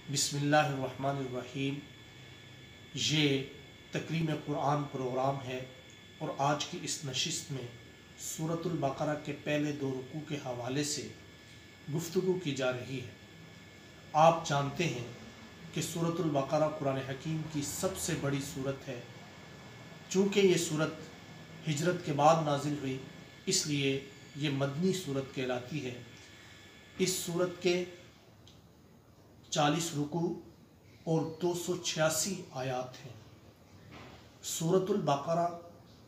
بسم اللہ الرحمن الرحیم۔ یہ تکریم قرآن پروگرام ہے اور آج کی اس نشست میں سورۃ البقرہ کے پہلے 2 رکوع کے حوالے سے گفتگو کی جا رہی ہے۔ آپ جانتے ہیں کہ سورۃ البقرہ قرآن حکیم کی سب سے بڑی سورت ہے۔ چونکہ یہ سورت ہجرت کے بعد نازل ہوئی، اس لیے یہ مدنی سورت کہلاتی ہے۔ اس سورت کے 40 رکوع اور 286 آیات ہیں۔ سورۃ البقرہ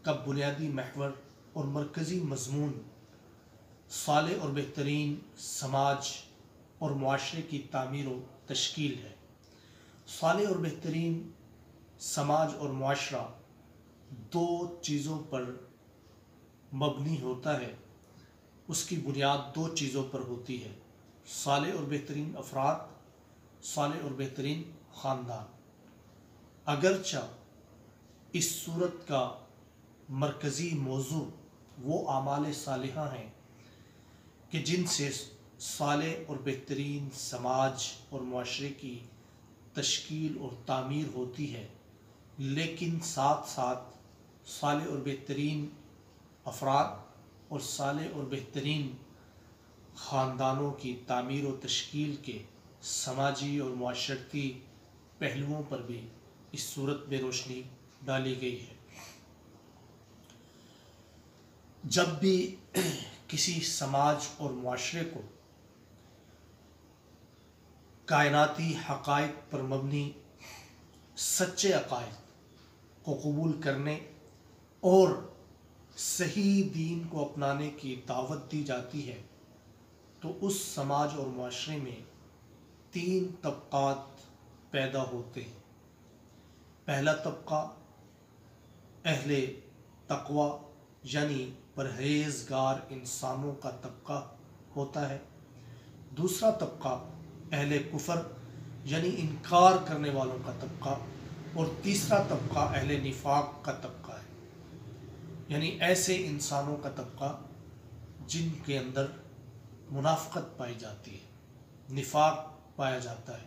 کا بنیادی محور اور مرکزی مضمون صالح اور بہترین سماج اور معاشرے کی تعمیر و تشکیل ہے۔ صالح اور بہترین سماج اور معاشرہ 2 چیزوں پر مبنی ہوتا ہے۔ اس کی بنیاد 2 چیزوں پر ہوتی ہے: صالح اور بہترین افراد، صالح اور بہترین خاندان۔ اگرچہ اس صورت کا مرکزی موضوع وہ اعمال صالحہ ہیں کہ جن سے صالح اور بہترین سماج اور معاشرے کی تشکیل اور تعمیر ہوتی ہے، لیکن ساتھ ساتھ صالح اور بہترین افراد اور صالح اور بہترین خاندانوں کی تعمیر و تشکیل کے سماجی اور معاشرتی پہلوؤں پر بھی اس صورت میں روشنی ڈالی گئی ہے۔ جب بھی کسی سماج اور معاشرے کو کائناتی حقائق پر مبنی سچے عقائد کو قبول کرنے اور صحیح دین کو اپنانے کی دعوت دی جاتی ہے، تو اس سماج اور معاشرے میں 3 طبقات پیدا ہوتے ہیں۔ پہلا طبقہ اہل تقوی یعنی پرہیزگار انسانوں کا طبقہ ہوتا ہے۔ دوسرا طبقہ اہل کفر یعنی انکار کرنے والوں کا طبقہ، اور تیسرا طبقہ اہل نفاق کا طبقہ ہے، یعنی ایسے انسانوں کا طبقہ جن کے اندر منافقت پائی جاتی ہے، نفاق پایا جاتا ہے۔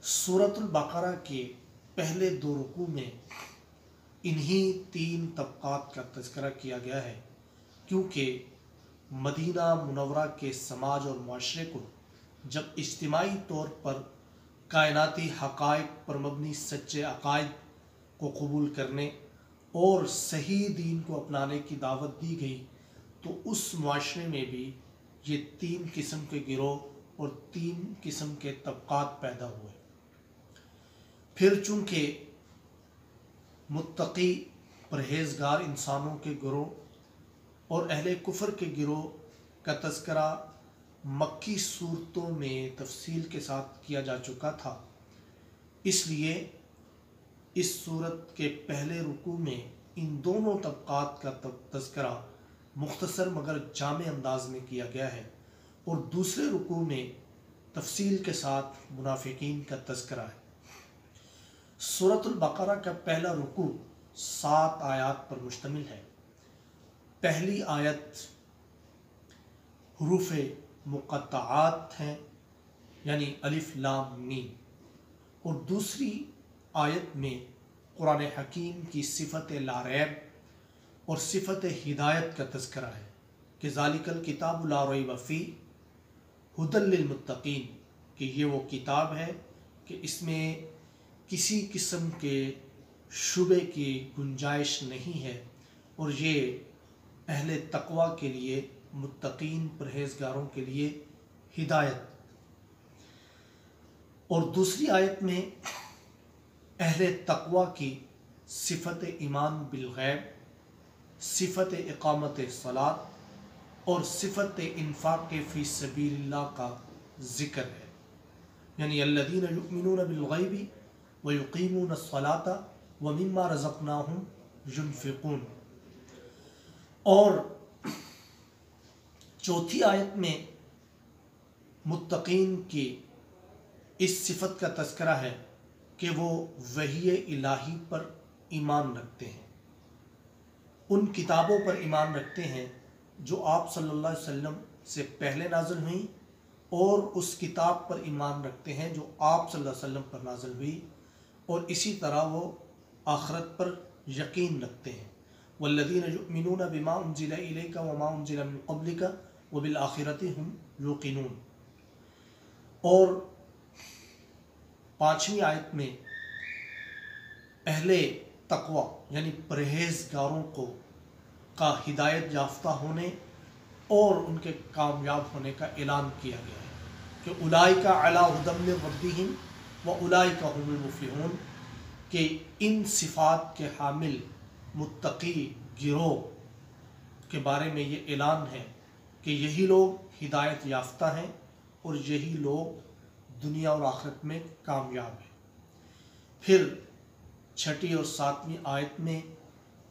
سورۃ البقرہ کے پہلے 2 رکوع میں انہی 3 طبقات کا تذکرہ کیا گیا ہے، کیونکہ مدینہ منورہ کے سماج اور معاشرے کو جب اجتماعی طور پر کائناتی حقائق پر مبنی سچے عقائد کو قبول کرنے اور صحیح دین کو اپنانے کی دعوت دی گئی، تو اس معاشرے میں بھی یہ 3 قسم کے گروہ اور 3 قسم کے طبقات پیدا ہوئے۔ پھر چونکہ متقی پرہیزگار انسانوں کے گروہ اور اہل کفر کے گروہ کا تذکرہ مکی صورتوں میں تفصیل کے ساتھ کیا جا چکا تھا، اس لیے اس صورت کے پہلے رکوع میں ان دونوں طبقات کا تذکرہ مختصر مگر جامع انداز میں کیا گیا ہے، اور دوسرے رکوع میں تفصیل کے ساتھ منافقین کا تذکرہ ہے۔ سورۃ البقرہ کا پہلا رکوع 7 آیات پر مشتمل ہے۔ پہلی آیت حروف مقطعات ہیں، یعنی الف لام میم، اور دوسری آیت میں قرآن حکیم کی صفت لا ریب اور صفت ہدایت کا تذکرہ ہے کہ ذالک الکتاب لا ریب فیہ ھدی للمتقین، کہ یہ وہ کتاب ہے کہ اس میں کسی قسم کے شبے کی گنجائش نہیں ہے، اور یہ اہل تقوی کے لیے، متقین پرہیزگاروں کے لیے ہدایت۔ اور دوسری آیت میں اہل تقوی کی صفت ایمان بالغیب، صفت اقامت صلاۃ اور صفت انفاق فی سبیل اللہ کا ذکر ہے، یعنی الذین یؤمنون بالغیب ویقیمون الصلاۃ ومما رزقناہم ینفقون۔ اور چوتھی آیت میں متقین کی اس صفت کا تذکرہ ہے کہ وہ وحی الہی پر ایمان رکھتے ہیں، ان کتابوں پر ایمان رکھتے ہیں جو آپ صلی اللہ علیہ وسلم سے پہلے نازل ہوئیں اور اس کتاب پر ایمان رکھتے ہیں جو آپ صلی اللہ علیہ وسلم پر نازل ہوئی، اور اسی طرح وہ آخرت پر یقین رکھتے ہیں۔ والذین یؤمنون بما انزل الیک وما انزل من قبلک وبالآخرۃ هم یوقنون۔ اور 5ویں آیت میں اہل تقوی یعنی پرہیزگاروں کو کا ہدایت یافتہ ہونے اور ان کے کامیاب ہونے کا اعلان کیا گیا ہے کہ اولئک علی ھدی من ربہم واولئک ھم المفلحون، کہ ان صفات کے حامل متقی گروہ کے بارے میں یہ اعلان ہے کہ یہی لوگ ہدایت یافتہ ہیں اور یہی لوگ دنیا اور آخرت میں کامیاب ہیں۔ پھر 6 اور 7ویں آیت میں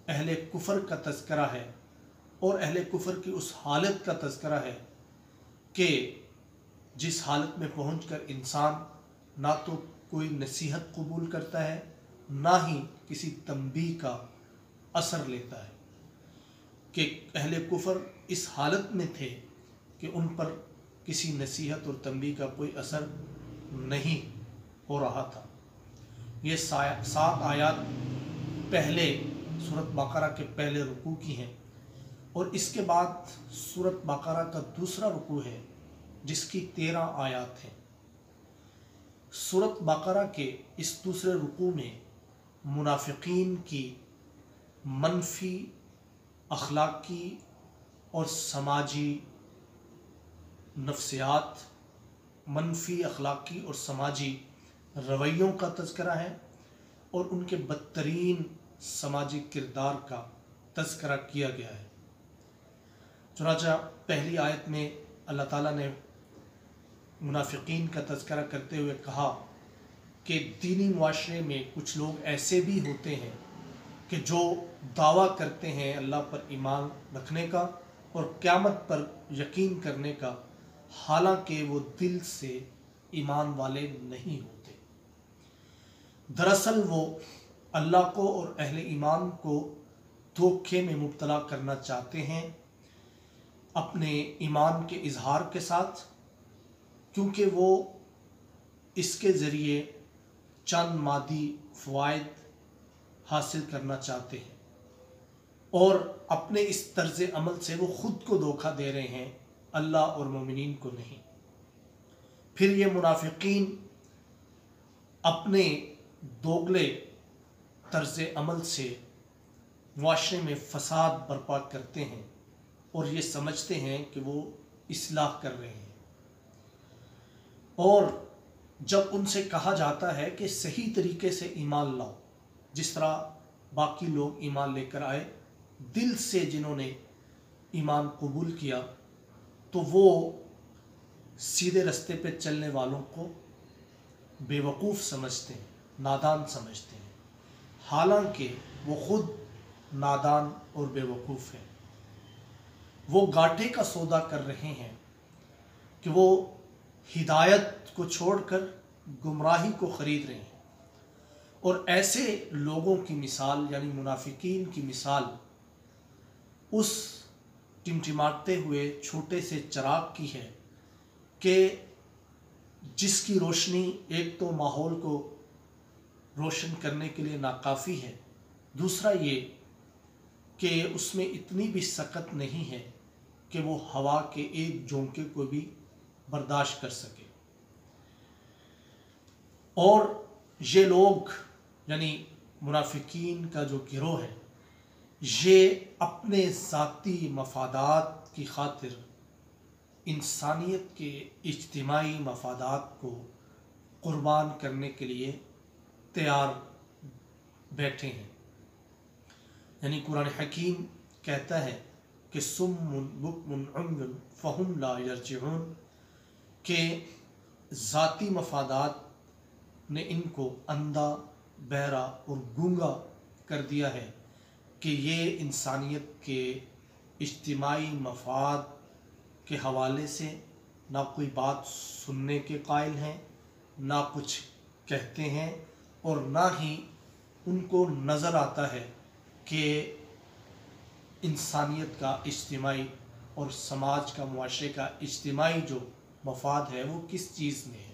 اہل کفر کا تذکرہ ہے، اور اہل کفر کی اس حالت کا تذکرہ ہے کہ جس حالت میں پہنچ کر انسان نہ تو کوئی نصیحت قبول کرتا ہے، نہ ہی کسی تنبیہ کا اثر لیتا ہے، کہ اہل کفر اس حالت میں تھے کہ ان پر کسی نصیحت اور تنبیہ کا کوئی اثر نہیں ہو رہا تھا۔ یہ 7 آیات پہلے سورۃ بقرہ کے پہلے رکوع کی ہیں، اور اس کے بعد سورۃ بقرہ کا دوسرا رکوع ہے جس کی 13 آیات ہیں۔ سورۃ بقرہ کے اس دوسرے رکوع میں منافقین کی منفی اخلاقی اور سماجی نفسیات، منفی اخلاقی اور سماجی رویوں کا تذکرہ ہے، اور ان کے بدترین سماجی کردار کا تذکرہ کیا گیا ہے۔ چنانچہ پہلی آیت میں اللہ تعالیٰ نے منافقین کا تذکرہ کرتے ہوئے کہا کہ دینی معاشرے میں کچھ لوگ ایسے بھی ہوتے ہیں کہ جو دعویٰ کرتے ہیں اللہ پر ایمان رکھنے کا اور قیامت پر یقین کرنے کا، حالانکہ وہ دل سے ایمان والے نہیں ہوتے۔ دراصل وہ اللہ کو اور اہل ایمان کو دھوکے میں مبتلا کرنا چاہتے ہیں اپنے ایمان کے اظہار کے ساتھ، کیونکہ وہ اس کے ذریعے چند مادی فوائد حاصل کرنا چاہتے ہیں، اور اپنے اس طرز عمل سے وہ خود کو دھوکہ دے رہے ہیں، اللہ اور مومنین کو نہیں۔ پھر یہ منافقین اپنے دوگلے طرز عمل سے معاشرے میں فساد برپا کرتے ہیں اور یہ سمجھتے ہیں کہ وہ اصلاح کر رہے ہیں، اور جب ان سے کہا جاتا ہے کہ صحیح طریقے سے ایمان لاؤ، جس طرح باقی لوگ ایمان لے کر آئے دل سے، جنہوں نے ایمان قبول کیا، تو وہ سیدھے رستے پہ چلنے والوں کو بے وقوف سمجھتے ہیں، نادان سمجھتے ہیں، حالانکہ وہ خود نادان اور بے وقوف ہیں۔ وہ گاٹے کا سودا کر رہے ہیں کہ وہ ہدایت کو چھوڑ کر گمراہی کو خرید رہے ہیں، اور ایسے لوگوں کی مثال یعنی منافقین کی مثال اس ٹمٹماتے ہوئے چھوٹے سے چراغ کی ہے کہ جس کی روشنی ایک تو ماحول کو روشن کرنے کے لیے ناکافی ہے، دوسرا یہ کہ اس میں اتنی بھی سکت نہیں ہے کہ وہ ہوا کے ایک جھونکے کو بھی برداشت کر سکے۔ اور یہ لوگ یعنی منافقین کا جو گروہ ہے، یہ اپنے ذاتی مفادات کی خاطر انسانیت کے اجتماعی مفادات کو قربان کرنے کے لیے تیار بیٹھے ہیں۔ یعنی قرآن حکیم کہتا ہے کہ صم بکم عمی فہم لا یرجعون، کہ ذاتی مفادات نے ان کو اندھا، بہرا اور گونگا کر دیا ہے کہ یہ انسانیت کے اجتماعی مفاد کے حوالے سے نہ کوئی بات سننے کے قائل ہیں، نہ کچھ کہتے ہیں، اور نہ ہی ان کو نظر آتا ہے کہ انسانیت کا اجتماعی اور سماج کا، معاشرے کا اجتماعی جو مفاد ہے وہ کس چیز میں ہے؟